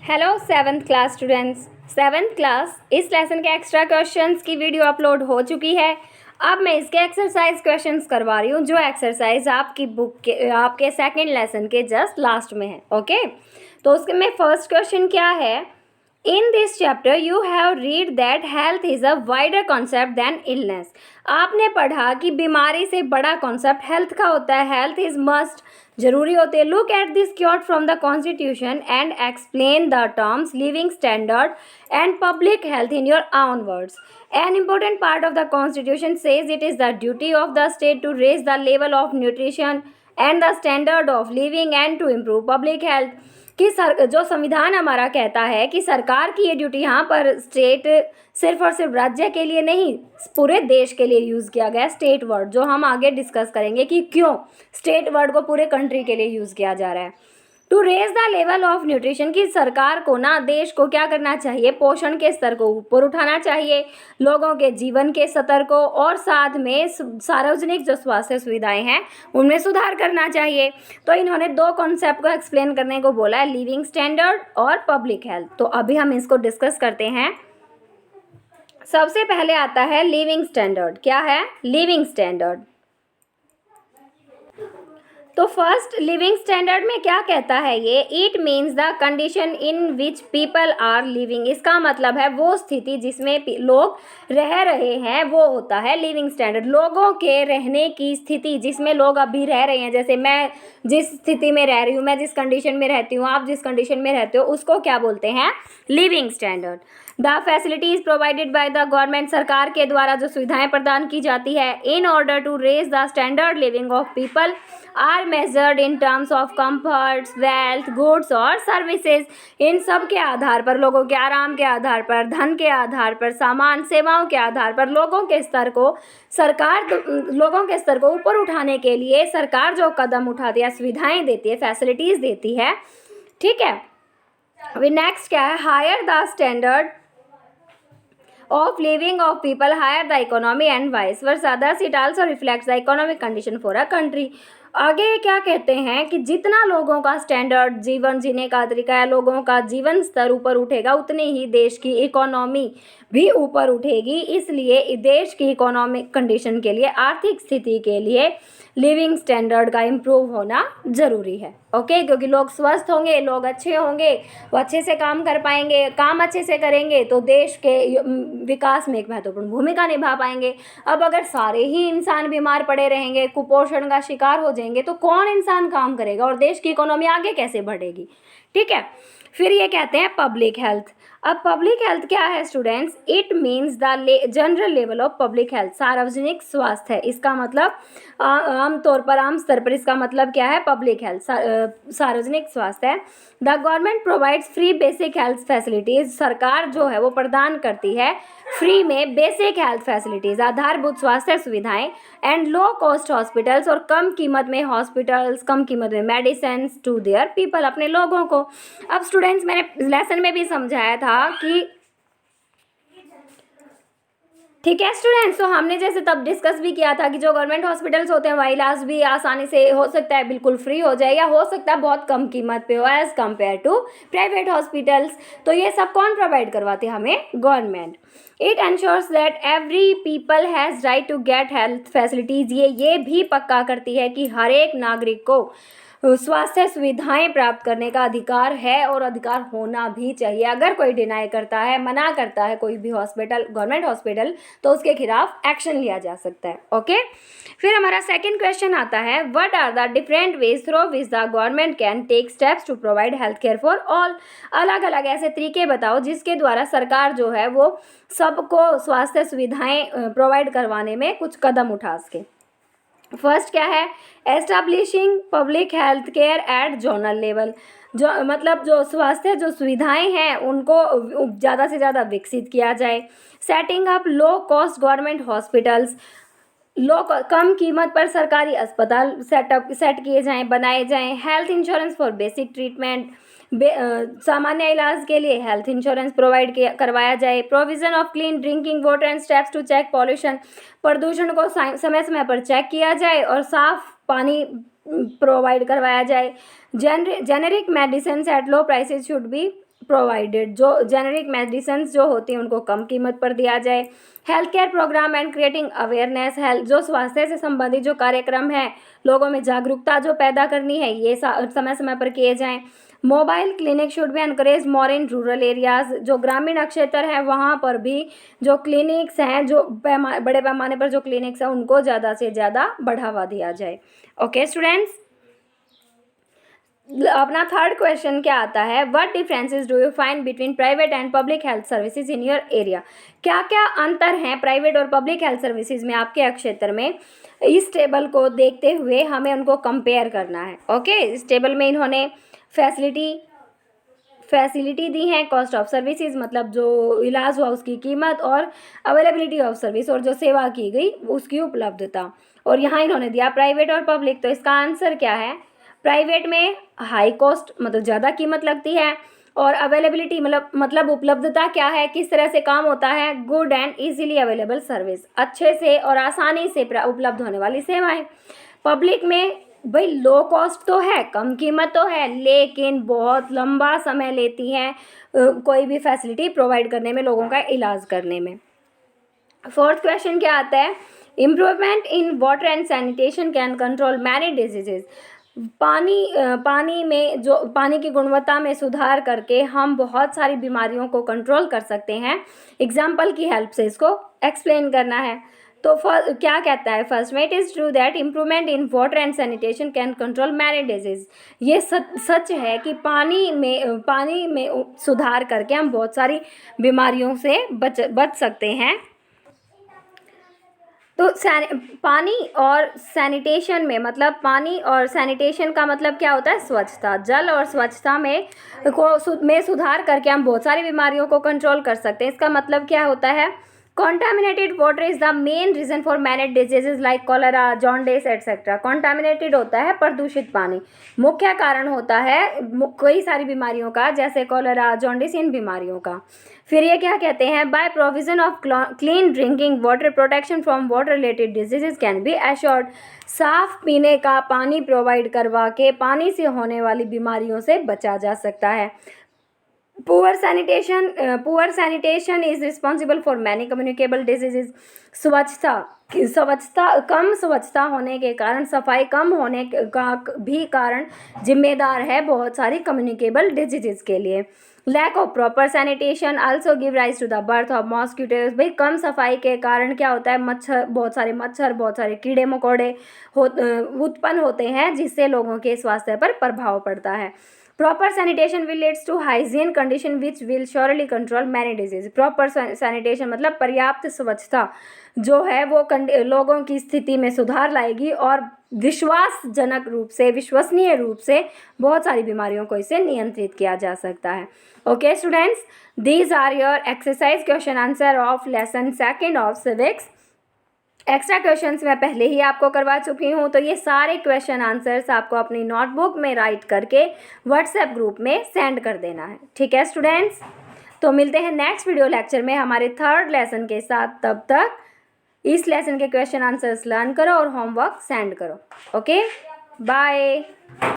Hello seventh class students. Seventh class इस lesson के extra questions की वीडियो अपलोड हो चुकी है। अब मैं इसके एक्सरसाइज क्वेश्चंस करवा रही हूँ, जो एक्सरसाइज आपकी बुक के आपके सेकंड लेसन के जस्ट लास्ट में है। ओके, तो उसके में फर्स्ट क्वेश्चन क्या है, in this chapter you have read that health is a wider concept than illness. आपने पढ़ा कि बीमारी से बड़ा कॉन्सेप्ट हेल्थ का होता है। हेल्थ इज़ मस्ट, जरूरी होते हैं। Look at this quote from the constitution and explain the terms living standard and public health in your own words. An important part of the constitution says it is the duty of the state to raise the level of nutrition and the standard of living and to improve public health. कि जो संविधान हमारा कहता है कि सरकार की ये ड्यूटी, यहाँ पर स्टेट सिर्फ और सिर्फ राज्य के लिए नहीं, पूरे देश के लिए यूज़ किया गया स्टेट वर्ड, जो हम आगे डिस्कस करेंगे कि क्यों स्टेट वर्ड को पूरे कंट्री के लिए यूज़ किया जा रहा है। To raise the level of nutrition, की सरकार को ना, देश को क्या करना चाहिए, पोषण के स्तर को ऊपर उठाना चाहिए, लोगों के जीवन के स्तर को, और साथ में सार्वजनिक जो स्वास्थ्य सुविधाएं हैं उनमें सुधार करना चाहिए। तो इन्होंने दो कॉन्सेप्ट को एक्सप्लेन करने को बोला है, लिविंग स्टैंडर्ड और पब्लिक हेल्थ। तो अभी हम इसको डिस्कस करते हैं। सबसे पहले आता है लिविंग स्टैंडर्ड। क्या है लिविंग स्टैंडर्ड? तो फर्स्ट लिविंग स्टैंडर्ड में क्या कहता है ये, it means the condition in which people are living. इसका मतलब है वो स्थिति जिसमें लोग रह रहे हैं, वो होता है लिविंग स्टैंडर्ड। लोगों के रहने की स्थिति जिसमें लोग अभी रह रहे हैं, जैसे मैं जिस स्थिति में रह रही हूँ, मैं जिस कंडीशन में रहती हूँ, आप जिस कंडीशन में रहते हो, उसको क्या बोलते हैं, living standard. The facilities provided by the government, सरकार के द्वारा जो सुविधाएं प्रदान की जाती है, in order to raise the standard living of people are measured in terms of comforts, wealth, goods और सर्विसेज। इन सब के आधार पर, लोगों के आराम के आधार पर, धन के आधार पर, सामान सेवाओं के आधार पर, लोगों के स्तर को ऊपर उठाने के लिए सरकार जो कदम उठाती है, सुविधाएं देती है, फैसिलिटीज देती है। ठीक है, अभी नेक्स्ट क्या है, higher the standard of living of people, higher the economy and vice versa, thus it also reflects the economic condition for a country. आगे क्या कहते हैं कि जितना लोगों का स्टैंडर्ड, जीवन जीने का तरीका है, लोगों का जीवन स्तर ऊपर उठेगा, उतनी ही देश की इकोनॉमी भी ऊपर उठेगी। इसलिए देश की इकोनॉमिक कंडीशन के लिए, आर्थिक स्थिति के लिए लिविंग स्टैंडर्ड का इम्प्रूव होना ज़रूरी है। ओके, क्योंकि लोग स्वस्थ होंगे, लोग अच्छे होंगे, वो अच्छे से काम कर पाएंगे, काम अच्छे से करेंगे तो देश के विकास में एक महत्वपूर्ण भूमिका निभा पाएंगे। अब अगर सारे ही इंसान बीमार पड़े रहेंगे, कुपोषण का शिकार हो जाएंगे, तो कौन इंसान काम करेगा और देश की इकोनॉमी आगे कैसे बढ़ेगी? ठीक है, फिर ये कहते हैं पब्लिक हेल्थ। अब पब्लिक हेल्थ क्या है students? It means the general level of public health, सार्वजनिक स्वास्थ्य है। इसका मतलब आमतौर पर, आम स्तर पर इसका मतलब क्या है, पब्लिक हेल्थ, सार्वजनिक स्वास्थ्य है। The government provides free basic health facilities, सरकार जो है वो प्रदान करती है फ्री में बेसिक हेल्थ फैसिलिटीज़, आधारभूत स्वास्थ्य सुविधाएं, एंड लो कॉस्ट हॉस्पिटल्स, और कम कीमत में हॉस्पिटल्स, कम कीमत में मेडिसिन टू देयर पीपल, अपने लोगों को। अब स्टूडेंट्स, मैंने लेसन में भी समझाया था कि, ठीक है स्टूडेंट्स, तो हमने जैसे तब डिस्कस भी किया था कि जो गवर्नमेंट हॉस्पिटल्स होते हैं वहाँ इलाज भी आसानी से हो सकता है, बिल्कुल फ्री हो जाए, या हो सकता है बहुत कम कीमत पे हो as compare to private hospitals. तो ये सब कौन प्रोवाइड करवाते हैं हमें? Government. It ensures that every people has right to get health facilities, ये भी पक्का करती है कि हर एक नागरिक को स्वास्थ्य सुविधाएं प्राप्त करने का अधिकार है, और अधिकार होना भी चाहिए। अगर कोई डिनाई करता है, मना करता है कोई भी हॉस्पिटल, गवर्नमेंट हॉस्पिटल, तो उसके खिलाफ एक्शन लिया जा सकता है। ओके, फिर हमारा सेकंड क्वेश्चन आता है, what are the different ways through which the government can take steps to provide health care for all. अलग अलग ऐसे तरीके बताओ जिसके द्वारा सरकार जो है वो सबको स्वास्थ्य सुविधाएं प्रोवाइड करवाने में कुछ कदम उठा सके। फर्स्ट क्या है, establishing public health care at zonal level, जो मतलब जो स्वास्थ्य जो सुविधाएं हैं उनको ज़्यादा से ज़्यादा विकसित किया जाए। Setting up low cost government hospitals, कम कीमत पर सरकारी अस्पताल सेट किए जाएं, बनाए जाएं। Health insurance for basic treatment, सामान्य इलाज के लिए हेल्थ इंश्योरेंस प्रोवाइड करवाया जाए। Provision of clean drinking water and steps to check pollution, प्रदूषण को समय समय पर चेक किया जाए और साफ पानी प्रोवाइड करवाया जाए। Generic medicine at low prices should be provided, जो जेनेरिक मेडिसिन जो होती हैं उनको कम कीमत पर दिया जाए। Health care program and creating awareness, health जो स्वास्थ्य से संबंधित जो कार्यक्रम है लोगों में जागरूकता जो पैदा करनी है ये समय समय पर किए जाएं। Mobile clinic should be encourage more in rural areas, जो ग्रामीण क्षेत्र है वहाँ पर भी जो क्लिनिक्स हैं, जो बड़े पैमाने पर जो क्लिनिक्स हैं उनको ज़्यादा से ज़्यादा बढ़ावा दिया जाए। ओके स्टूडेंट्स, अपना थर्ड क्वेश्चन क्या आता है, what differences do you find between private and public health services in your area. क्या क्या अंतर हैं प्राइवेट और पब्लिक हेल्थ सर्विसेज में आपके क्षेत्र में। इस टेबल को देखते हुए हमें उनको कंपेयर करना है। ओके, इस टेबल में इन्होंने फैसिलिटी दी है, कॉस्ट ऑफ सर्विसेज मतलब जो इलाज हुआ उसकी कीमत, और अवेलेबिलिटी ऑफ सर्विस और जो सेवा की गई उसकी उपलब्धता, और यहाँ इन्होंने दिया प्राइवेट और पब्लिक। तो इसका आंसर क्या है, प्राइवेट में हाई कॉस्ट मतलब ज़्यादा कीमत लगती है, और अवेलेबिलिटी मतलब उपलब्धता क्या है, किस तरह से काम होता है, good and easily available service, अच्छे से और आसानी से उपलब्ध होने वाली सेवाएं। पब्लिक में भाई लो कॉस्ट तो है, कम कीमत तो है, लेकिन बहुत लंबा समय लेती है कोई भी फैसिलिटी प्रोवाइड करने में, लोगों का इलाज करने में। फोर्थ क्वेश्चन क्या आता है, improvement in water and sanitation can control many diseases. पानी में जो पानी की गुणवत्ता में सुधार करके हम बहुत सारी बीमारियों को कंट्रोल कर सकते हैं। एग्जाम्पल की हेल्प से इसको एक्सप्लेन करना है। तो क्या कहता है फर्स्ट में, it is true that improvement in water and sanitation can control many disease. ये सच है कि पानी में सुधार करके हम बहुत सारी बीमारियों से बच सकते हैं। तो पानी और सैनिटेशन में मतलब पानी और सैनिटेशन का मतलब क्या होता है, स्वच्छता। जल और स्वच्छता में सुधार करके हम बहुत सारी बीमारियों को कंट्रोल कर सकते हैं। इसका मतलब क्या होता है, contaminated water is the main reason for many diseases like cholera, jaundice etcetera. Contaminated होता है प्रदूषित पानी, मुख्य कारण होता है कई सारी बीमारियों का, जैसे कॉलरा, जॉन्डिस, इन बीमारियों का। फिर ये क्या कहते हैं, by provision of clean drinking water protection from water related diseases can be assured. साफ पीने का पानी प्रोवाइड करवा के पानी से होने वाली बीमारियों से बचा जा सकता है। Poor sanitation is responsible for many communicable diseases. कम स्वच्छता होने के कारण, सफाई कम होने का भी कारण जिम्मेदार है बहुत सारी कम्युनिकेबल डिजीजेज के लिए। Lack of proper sanitation also give rise to the birth of mosquitoes. भाई कम सफाई के कारण क्या होता है, बहुत सारे कीड़े मकोड़े उत्पन्न होते हैं, जिससे लोगों के स्वास्थ्य पर प्रभाव पड़ता है। Proper sanitation will leads to hygiene condition which will surely control many disease. Proper sanitation मतलब पर्याप्त स्वच्छता जो है वो लोगों की स्थिति में सुधार लाएगी, और विश्वसनीय रूप से बहुत सारी बीमारियों को इससे नियंत्रित किया जा सकता है। Okay students, these are your exercise question answer of lesson second of civics. Extra questions मैं पहले ही आपको करवा चुकी हूँ, तो ये सारे क्वेश्चन आंसर्स आपको अपनी नोटबुक में राइट करके व्हाट्सएप ग्रुप में सेंड कर देना है। ठीक है स्टूडेंट्स, तो मिलते हैं नेक्स्ट वीडियो लेक्चर में हमारे थर्ड लेसन के साथ। तब तक इस लेसन के क्वेश्चन आंसर्स लर्न करो और होमवर्क सेंड करो। Okay, bye.